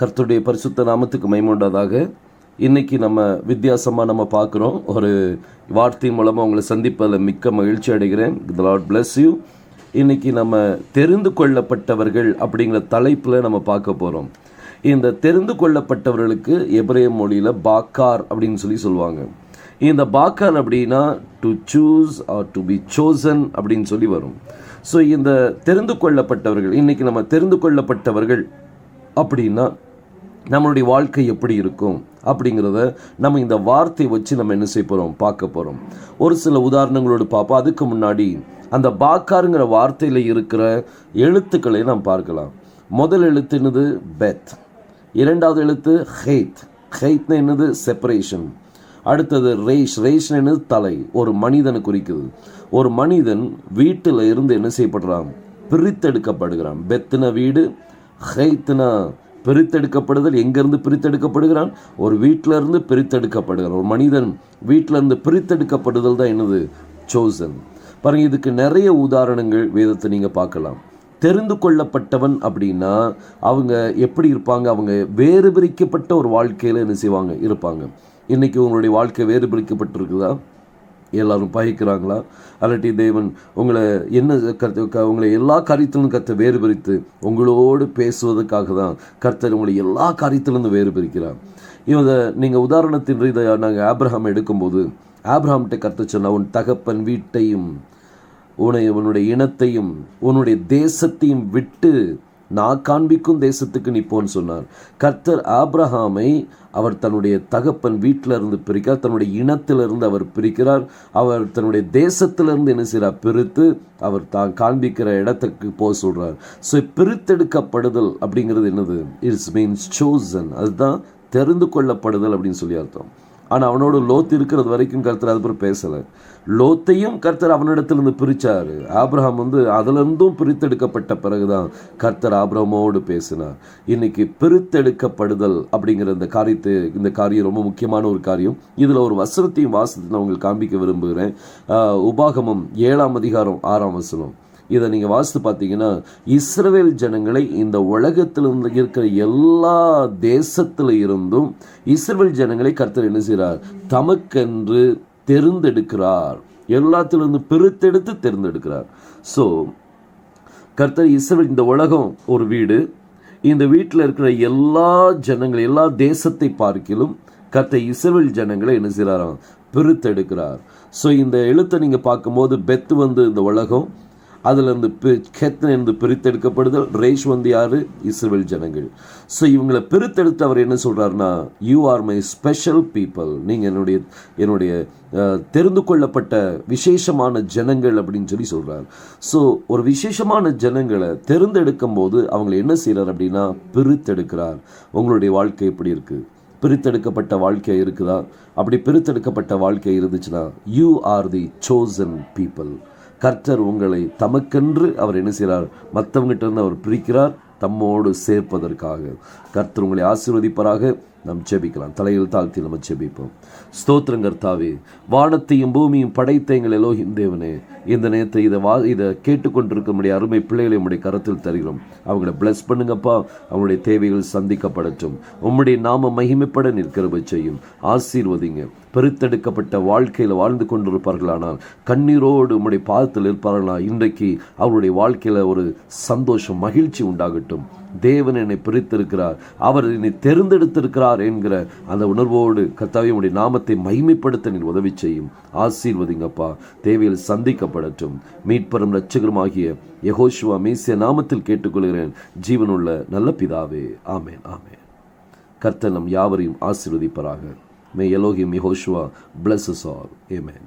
கர்த்தருடைய பரிசுத்த நாமத்துக்கு மகிமை உண்டாதாக. இன்றைக்கி நம்ம வித்தியாசமாக நம்ம பார்க்குறோம். ஒரு வார்த்தை மூலமாக உங்களை சந்திப்பதில் மிக்க மகிழ்ச்சி அடைகிறேன். The Lord bless you. இன்றைக்கி நம்ம தெரிந்து கொள்ளப்பட்டவர்கள் அப்படிங்கிற தலைப்பில் நம்ம பார்க்க போகிறோம். இந்த தெரிந்து கொள்ளப்பட்டவர்களுக்கு எபிரேய மொழியில் பாக்கார் அப்படின்னு சொல்லுவாங்க. இந்த பாக்கார் அப்படின்னா to choose or to be chosen அப்படின்னு சொல்லி வரும். ஸோ இந்த தெரிந்து கொள்ளப்பட்டவர்கள், இன்றைக்கி நம்ம தெரிந்து கொள்ளப்பட்டவர்கள் அப்படின்னா நம்மளுடைய வாழ்க்கை எப்படி இருக்கும் அப்படிங்கிறத நம்ம இந்த வார்த்தையை வச்சு நம்ம என்ன செய்ய போகிறோம், பார்க்க போகிறோம். ஒரு சில உதாரணங்களோடு பார்ப்போம். அதுக்கு முன்னாடி அந்த பாக்காருங்கிற வார்த்தையில் இருக்கிற எழுத்துக்களை நாம் பார்க்கலாம். முதல் எழுத்து என்னது? பெத். இரண்டாவது எழுத்து ஹெய்த். ஹெய்த்னா என்னது? செப்பரேஷன். அடுத்தது ரேஷ். ரேஷ்னா என்னது? தலை. ஒரு மனிதனை குறிக்குது. ஒரு மனிதன் வீட்டில் இருந்து என்ன செய்யப்படுறான்? பிரித்தெடுக்கப்படுகிறான். பெத்துனா வீடு, ஹெய்த்னா பிரித்தெடுக்கப்படுதல். எங்கேருந்து பிரித்தெடுக்கப்படுகிறான்? ஒரு வீட்டில் இருந்து பிரித்தெடுக்கப்படுகிறான். ஒரு மனிதன் வீட்டில் இருந்து பிரித்தெடுக்கப்படுதல் தான் என்னது? சோசன். பாருங்கள், இதுக்கு நிறைய உதாரணங்கள் வேதத்தை நீங்கள் பார்க்கலாம். தெரிந்து கொள்ளப்பட்டவன் அப்படின்னா அவங்க எப்படி இருப்பாங்க? அவங்க வேறு பிரிக்கப்பட்ட ஒரு வாழ்க்கையில் என்ன செய்வாங்க? இருப்பாங்க. இன்றைக்கி உங்களுடைய வாழ்க்கை வேறு பிரிக்கப்பட்டிருக்குதா? எல்லாரும் பகைக்கிறாங்களா? அல்லாட்டி தேவன் உங்களை உங்களை எல்லா காரியத்திலும் கர்த்தர் வேறு பிரித்து உங்களோடு பேசுவதற்காக தான் கர்த்தர் உங்களை எல்லா காரியத்திலிருந்து வேறு பிரிக்கிறார். இதை நீங்கள் உதாரணத்தின் இதை நாங்கள் ஆபிரகாம் எடுக்கும்போது ஆபிரகாம்கிட்ட கர்த்தர் சொன்னால், உன் தகப்பன் வீட்டையும் உன்னுடைய இனத்தையும் உன்னுடைய தேசத்தையும் விட்டு நான் காண்பிக்கும் தேசத்துக்கு நீ போன்னு சொன்னார். கர்த்தர் ஆபிரகாமை அவர் தன்னுடைய தகப்பன் வீட்டில் இருந்து பிரிக்கிறார், தன்னுடைய இனத்திலிருந்து அவர் பிரிக்கிறார், அவர் தன்னுடைய தேசத்திலிருந்து என்ன செய்கிறார்? பிரித்து அவர் தான் காண்பிக்கிற இடத்துக்கு போக சொல்கிறார். ஸோ பிரித்தெடுக்கப்படுதல் அப்படிங்கிறது என்னது? It's means chosen. அதுதான் தெரிந்து கொள்ளப்படுதல் அப்படின்னு சொல்லி அர்த்தம். ஆனால் அவனோட லோத் இருக்கிறது வரைக்கும் கர்த்தர் அது பிறகு பேசலை. லோத்தையும் கர்த்தர் அவனிடத்திலிருந்து பிரித்தார். ஆபிரகாம் அதிலிருந்தும் பிரித்தெடுக்கப்பட்ட பிறகுதான் கர்த்தர் ஆபிரகாமோடு பேசினார். இன்னைக்கு பிரித்தெடுக்கப்படுதல் அப்படிங்கிற இந்த காரியம் ரொம்ப முக்கியமான ஒரு காரியம். இதில் ஒரு வசனத்தையும் வாசத்தை நான் உங்களுக்கு காண்பிக்க விரும்புகிறேன். உபாகமம் 7ஆம் அதிகாரம் 6ஆம் வசனம். இதை நீங்கள் வாசித்து பார்த்தீங்கன்னா, இஸ்ரவேல் ஜனங்களை இந்த உலகத்திலிருந்து இருக்கிற எல்லா தேசத்தில் இருந்தும் இஸ்ரவேல் ஜனங்களை கர்த்தர் என்ன செய்கிறார்? தமக்கென்று தெரிந்தெடுக்கிறார். எல்லாத்திலிருந்து பிரித்தெடுத்து தெரிந்தெடுக்கிறார். ஸோ கர்த்தர் இஸ்ரவேல், இந்த உலகம் ஒரு வீடு, இந்த வீட்டில் இருக்கிற எல்லா ஜனங்கள், எல்லா தேசத்தை பார்க்கிலும் கர்த்தர் இஸ்ரவேல் ஜனங்களை என்ன செய்கிறாராம்? பிரித்தெடுக்கிறார். ஸோ இந்த எழுத்தை நீங்கள் பார்க்கும்போது பெத் இந்த உலகம், அதிலிருந்து கெத்னிலிருந்து பிரித்தெடுக்கப்படுதல். ரேஷ் யாரு? இஸ்ரவேல் ஜனங்கள். ஸோ இவங்களை பிரித்தெடுத்து அவர் என்ன சொல்கிறாருன்னா, you are my special people. நீங்கள் என்னுடைய தெரிந்து கொள்ளப்பட்ட விசேஷமான ஜனங்கள் அப்படின்னு சொல்கிறார். ஸோ ஒரு விசேஷமான ஜனங்களை தெரிந்தெடுக்கும் போது அவங்களை என்ன செய்கிறார் அப்படின்னா பிரித்தெடுக்கிறார். உங்களுடைய வாழ்க்கை எப்படி இருக்குது? பிரித்தெடுக்கப்பட்ட வாழ்க்கை இருக்குதா? அப்படி பிரித்தெடுக்கப்பட்ட வாழ்க்கை இருந்துச்சுன்னா you are the chosen people. கர்த்தர் உங்களை தமக்கென்று அவர் என்ன செய்கிறார்? மற்றவங்கிட்ட இருந்து அவர் பிரிக்கிறார், தம்மோடு சேர்ப்பதற்காக. கர்த்தர் உங்களை ஆசீர்வதிப்பராக. நாம் ஜெபிக்கலாம். தலையில் தாழ்த்தி நம்ம ஜெபிப்போம். ஸ்தோத்திரம் கர்த்தாவே, வானத்தையும் பூமியும் படைத்த எங்கள் எலோஹிம் தேவனே, இந்த நேரத்தை இதை கேட்டுக்கொண்டிருக்க முடிய அருமை பிள்ளைகளை உம்முடைய கரத்தில் தருகிறோம். அவங்கள பிளஸ் பண்ணுங்கப்பா. அவங்களுடைய தேவைகள் சந்திக்கப்படட்டும். உம்முடைய நாம மகிமைப்பட நிற்கிறப செய்யும். ஆசீர்வதிங்க. பிரித்தெடுக்கப்பட்ட வாழ்க்கையில் வாழ்ந்து கொண்டிருப்பார்களானால், கண்ணீரோடு உம்முடைய பாதத்தில் இருப்பார்களா, இன்றைக்கு அவருடைய வாழ்க்கையில் ஒரு சந்தோஷம், மகிழ்ச்சி உண்டாகட்டும். தேவன் என்னை பிரித்திருக்கிறார், அவர் என்னை தெரிந்தெடுத்திருக்கிறார் என்கிற அந்த உணர்வோடு கர்த்தாவே உம்முடைய நாமத்தை மகிமைப்படுத்த நீர் உதவி செய்யும். ஆசீர்வதிங்கப்பா. தேவையில் சந்திக்கப்படட்டும். மீட்பரும் இரட்சகருமாகிய யெகோஷுவா மேசியா நாமத்தில் கேட்டுக்கொள்கிறேன், ஜீவனுள்ள நல்ல பிதாவே. ஆமேன், ஆமேன். கர்த்தர் நம் யாவரையும் ஆசீர்வதிப்பராக. May Elohim Yehoshua bless us all. Amen.